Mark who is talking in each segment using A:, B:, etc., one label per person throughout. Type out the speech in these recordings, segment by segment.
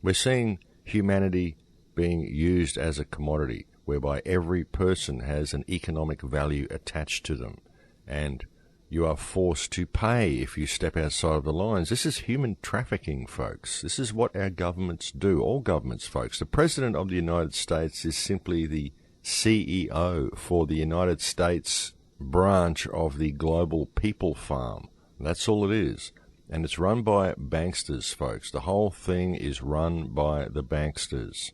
A: We're seeing humanity being used as a commodity, whereby every person has an economic value attached to them, and you are forced to pay if you step outside of the lines. This is human trafficking, folks. This is what our governments do, all governments, folks. The President of the United States is simply the CEO for the United States branch of the global people farm. That's all it is. And it's run by banksters, folks. The whole thing is run by the banksters.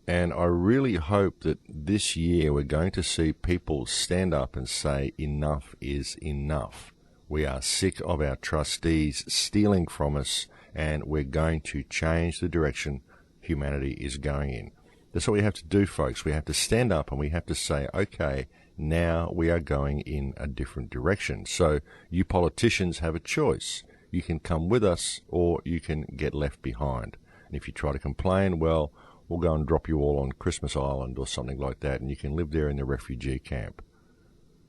A: And I really hope that this year we're going to see people stand up and say enough is enough. We are sick of our trustees stealing from us, and we're going to change the direction humanity is going in. That's what we have to do, folks. We have to stand up and we have to say, okay, now we are going in a different direction. So you politicians have a choice. You can come with us or you can get left behind. And if you try to complain, well, we'll go and drop you all on Christmas Island or something like that, and you can live there in the refugee camp.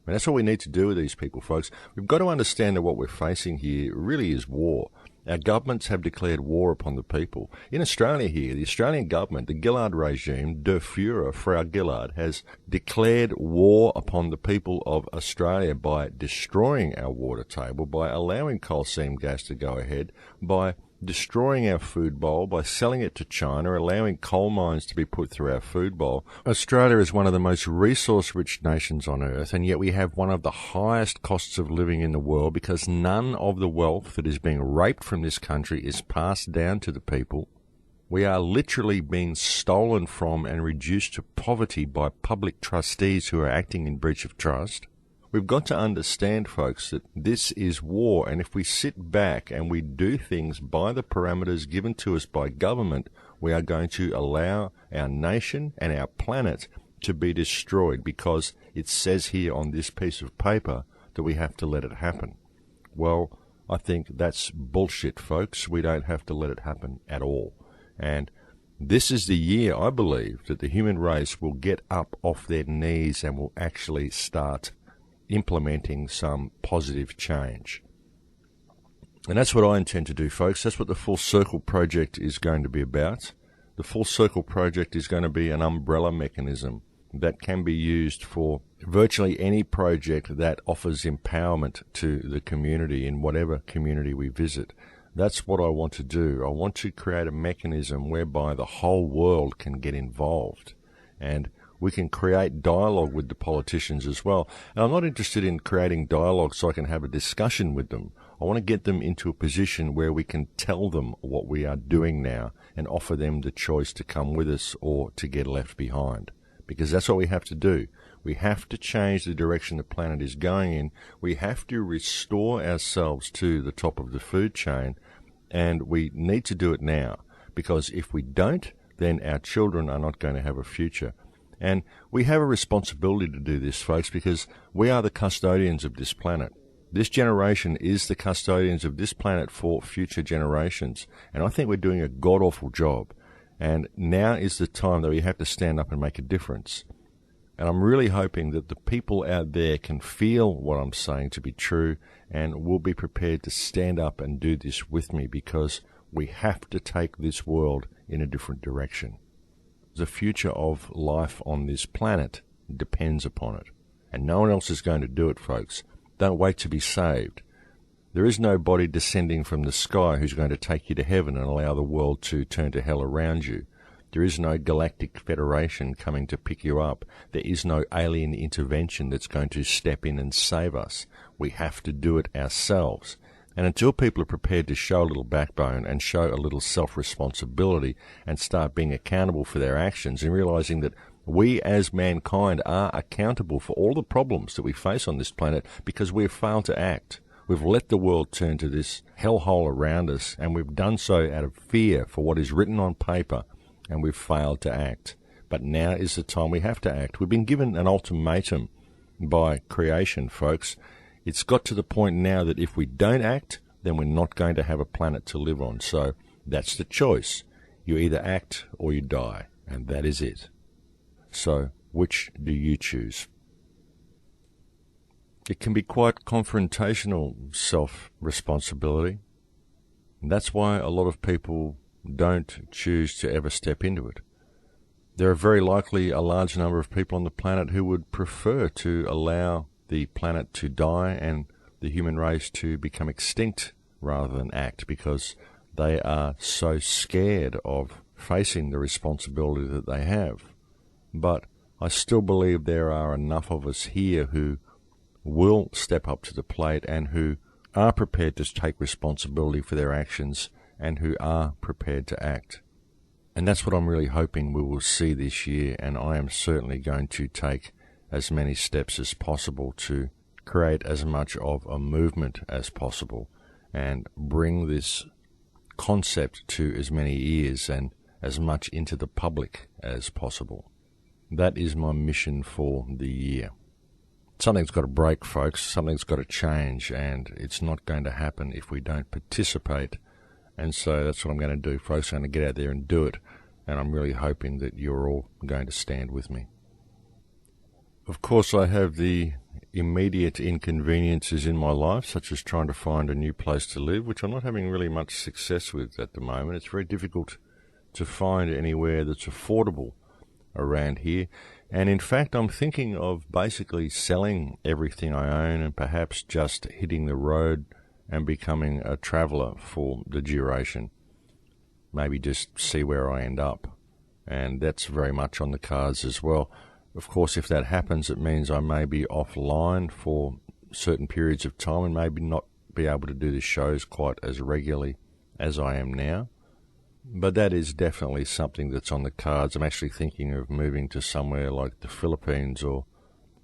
A: And that's what we need to do with these people, folks. We've got to understand that what we're facing here really is war. Our governments have declared war upon the people. In Australia here, the Australian government, the Gillard regime, Der Fuhrer, Frau Gillard, has declared war upon the people of Australia by destroying our water table, by allowing coal seam gas to go ahead, by destroying our food bowl, by selling it to China, allowing coal mines to be put through our food bowl. Australia is one of the most resource-rich nations on earth, and yet we have one of the highest costs of living in the world because none of the wealth that is being raped from this country is passed down to the people. We are literally being stolen from and reduced to poverty by public trustees who are acting in breach of trust. We've got to understand, folks, that this is war, and if we sit back and we do things by the parameters given to us by government, we are going to allow our nation and our planet to be destroyed because it says here on this piece of paper that we have to let it happen. Well, I think that's bullshit, folks. We don't have to let it happen at all. And this is the year, I believe, that the human race will get up off their knees and will actually start implementing some positive change. And that's what I intend to do, folks. That's what the Full Circle Project is going to be about. The Full Circle Project is going to be an umbrella mechanism that can be used for virtually any project that offers empowerment to the community in whatever community we visit. That's what I want to do. I want to create a mechanism whereby the whole world can get involved, and we can create dialogue with the politicians as well. And I'm not interested in creating dialogue so I can have a discussion with them. I want to get them into a position where we can tell them what we are doing now and offer them the choice to come with us or to get left behind. Because that's what we have to do. We have to change the direction the planet is going in. We have to restore ourselves to the top of the food chain, and we need to do it now. Because if we don't, then our children are not going to have a future. And we have a responsibility to do this, folks, because we are the custodians of this planet. This generation is the custodians of this planet for future generations. And I think we're doing a god-awful job. And now is the time that we have to stand up and make a difference. And I'm really hoping that the people out there can feel what I'm saying to be true and will be prepared to stand up and do this with me, because we have to take this world in a different direction. The future of life on this planet depends upon it. And no one else is going to do it, folks. Don't wait to be saved. There is nobody descending from the sky who's going to take you to heaven and allow the world to turn to hell around you. There is no galactic federation coming to pick you up. There is no alien intervention that's going to step in and save us. We have to do it ourselves. And until people are prepared to show a little backbone and show a little self-responsibility and start being accountable for their actions and realizing that we as mankind are accountable for all the problems that we face on this planet because we've failed to act. We've let the world turn to this hellhole around us, and we've done so out of fear for what is written on paper, and we've failed to act. But now is the time we have to act. We've been given an ultimatum by creation, folks. It's got to the point now that if we don't act, then we're not going to have a planet to live on. So that's the choice. You either act or you die, and that is it. So which do you choose? It can be quite confrontational, self-responsibility. And that's why a lot of people don't choose to ever step into it. There are very likely a large number of people on the planet who would prefer to allow the planet to die and the human race to become extinct rather than act, because they are so scared of facing the responsibility that they have. But I still believe there are enough of us here who will step up to the plate and who are prepared to take responsibility for their actions and who are prepared to act. And that's what I'm really hoping we will see this year, and I am certainly going to take as many steps as possible to create as much of a movement as possible and bring this concept to as many ears and as much into the public as possible. That is my mission for the year. Something's got to break, folks. Something's got to change, and it's not going to happen if we don't participate. And so that's what I'm going to do, folks. I'm going to get out there and do it, and I'm really hoping that you're all going to stand with me. Of course, I have the immediate inconveniences in my life, such as trying to find a new place to live, which I'm not having really much success with at the moment. It's very difficult to find anywhere that's affordable around here. And in fact, I'm thinking of basically selling everything I own and perhaps just hitting the road and becoming a traveller for the duration. Maybe just see where I end up. And that's very much on the cards as well. Of course, if that happens, it means I may be offline for certain periods of time and maybe not be able to do the shows quite as regularly as I am now. But that is definitely something that's on the cards. I'm actually thinking of moving to somewhere like the Philippines or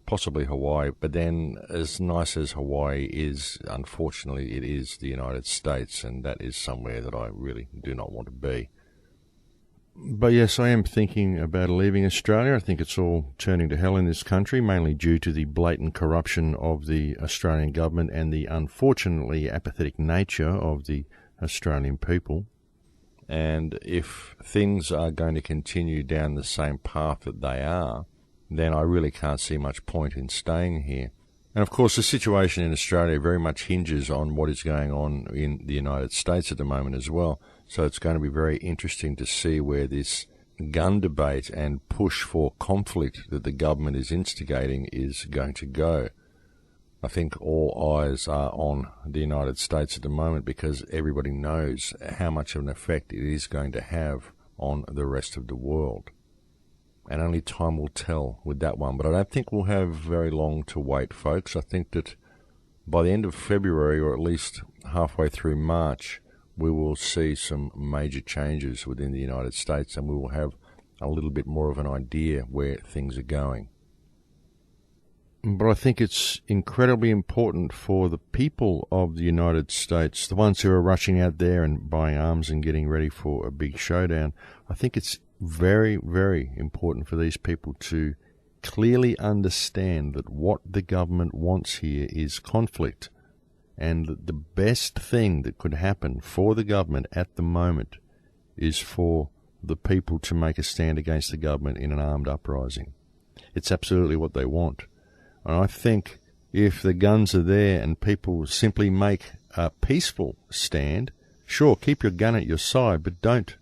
A: possibly Hawaii. But then, as nice as Hawaii is, unfortunately, it is the United States, and that is somewhere that I really do not want to be. But yes, I am thinking about leaving Australia. I think it's all turning to hell in this country, mainly due to the blatant corruption of the Australian government and the unfortunately apathetic nature of the Australian people. And if things are going to continue down the same path that they are, then I really can't see much point in staying here. And of course, the situation in Australia very much hinges on what is going on in the United States at the moment as well. So it's going to be very interesting to see where this gun debate and push for conflict that the government is instigating is going to go. I think all eyes are on the United States at the moment because everybody knows how much of an effect it is going to have on the rest of the world. And only time will tell with that one. But I don't think we'll have very long to wait, folks. I think that by the end of February, or at least halfway through March, we will see some major changes within the United States, and we will have a little bit more of an idea where things are going. But I think it's incredibly important for the people of the United States, the ones who are rushing out there and buying arms and getting ready for a big showdown. I think it's very, very important for these people to clearly understand that what the government wants here is conflict. And the best thing that could happen for the government at the moment is for the people to make a stand against the government in an armed uprising. It's absolutely what they want. And I think if the guns are there and people simply make a peaceful stand, sure, keep your gun at your side, but don't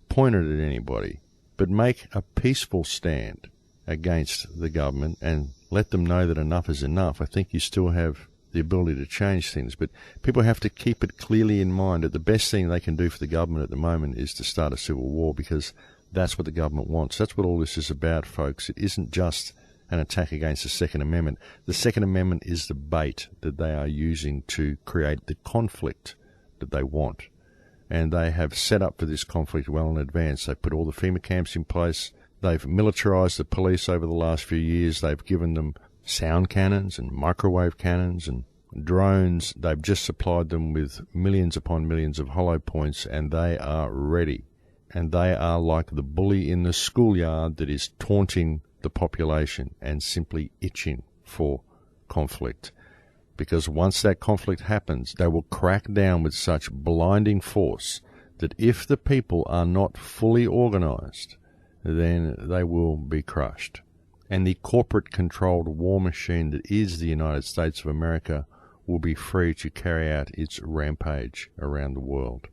A: point it at anybody. But make a peaceful stand against the government and let them know that enough is enough. I think you still have the ability to change things, but people have to keep it clearly in mind that the best thing they can do for the government at the moment is to start a civil war, because that's what the government wants. That's what all this is about, folks. It isn't just an attack against the Second Amendment. The Second Amendment is the bait that they are using to create the conflict that they want. And they have set up for this conflict well in advance. They've put all the FEMA camps in place. They've militarized the police over the last few years. They've given them sound cannons and microwave cannons and drones. They've just supplied them with millions upon millions of hollow points, and they are ready. And they are like the bully in the schoolyard that is taunting the population and simply itching for conflict. Because once that conflict happens, they will crack down with such blinding force that if the people are not fully organized, then they will be crushed. And the corporate-controlled war machine that is the United States of America will be free to carry out its rampage around the world.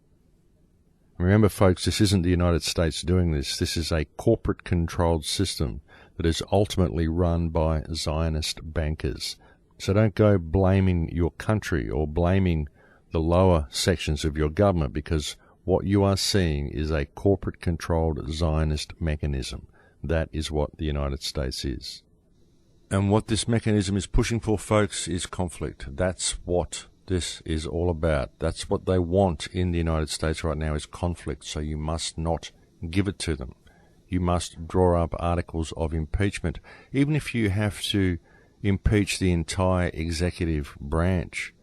A: Remember, folks, this isn't the United States doing this. This is a corporate-controlled system that is ultimately run by Zionist bankers. So don't go blaming your country or blaming the lower sections of your government, because what you are seeing is a corporate-controlled Zionist mechanism. That is what the United States is. And what this mechanism is pushing for, folks, is conflict. That's what this is all about. That's what they want in the United States right now, is conflict. So you must not give it to them. You must draw up articles of impeachment, even if you have to impeach the entire executive branch.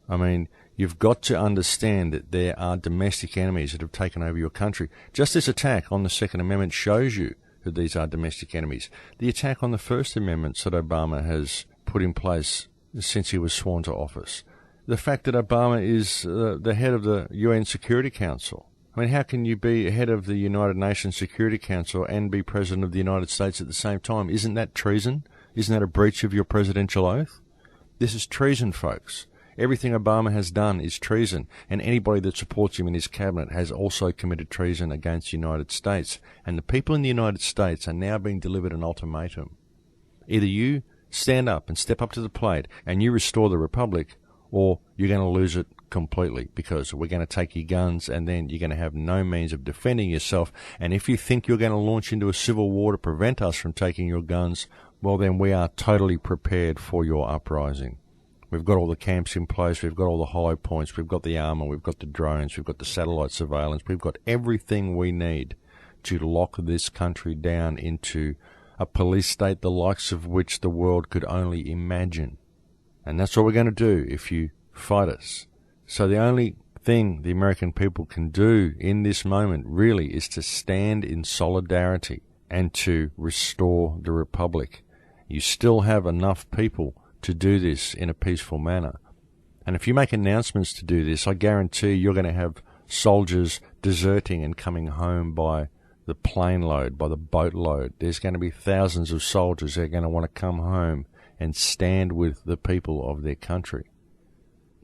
A: I mean, you've got to understand that there are domestic enemies that have taken over your country. Just this attack on the Second Amendment shows you that these are domestic enemies. The attack on the First Amendment that Obama has put in place since he was sworn to office. The fact that Obama is the head of the UN Security Council. I mean, how can you be head of the United Nations Security Council and be President of the United States at the same time? Isn't that treason? Isn't that a breach of your presidential oath? This is treason, folks. Everything Obama has done is treason, and anybody that supports him in his cabinet has also committed treason against the United States. And the people in the United States are now being delivered an ultimatum. Either you stand up and step up to the plate and you restore the republic, or you're going to lose it completely, because we're going to take your guns and then you're going to have no means of defending yourself. And if you think you're going to launch into a civil war to prevent us from taking your guns, well, then we are totally prepared for your uprising. We've got all the camps in place, we've got all the hollow points, we've got the armor, we've got the drones, we've got the satellite surveillance, we've got everything we need to lock this country down into a police state the likes of which the world could only imagine. And that's what we're going to do if you fight us. So the only thing the American people can do in this moment really is to stand in solidarity and to restore the republic. You still have enough people to do this in a peaceful manner. And if you make announcements to do this, I guarantee you're going to have soldiers deserting and coming home by the plane load, by the boat load. There's going to be thousands of soldiers that are going to want to come home and stand with the people of their country.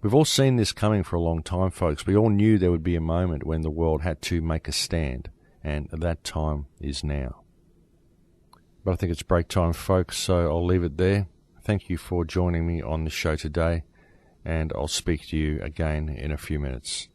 A: We've all seen this coming for a long time, folks. We all knew there would be a moment when the world had to make a stand, and that time is now. But I think it's break time, folks, so I'll leave it there. Thank you for joining me on the show today, and I'll speak to you again in a few minutes.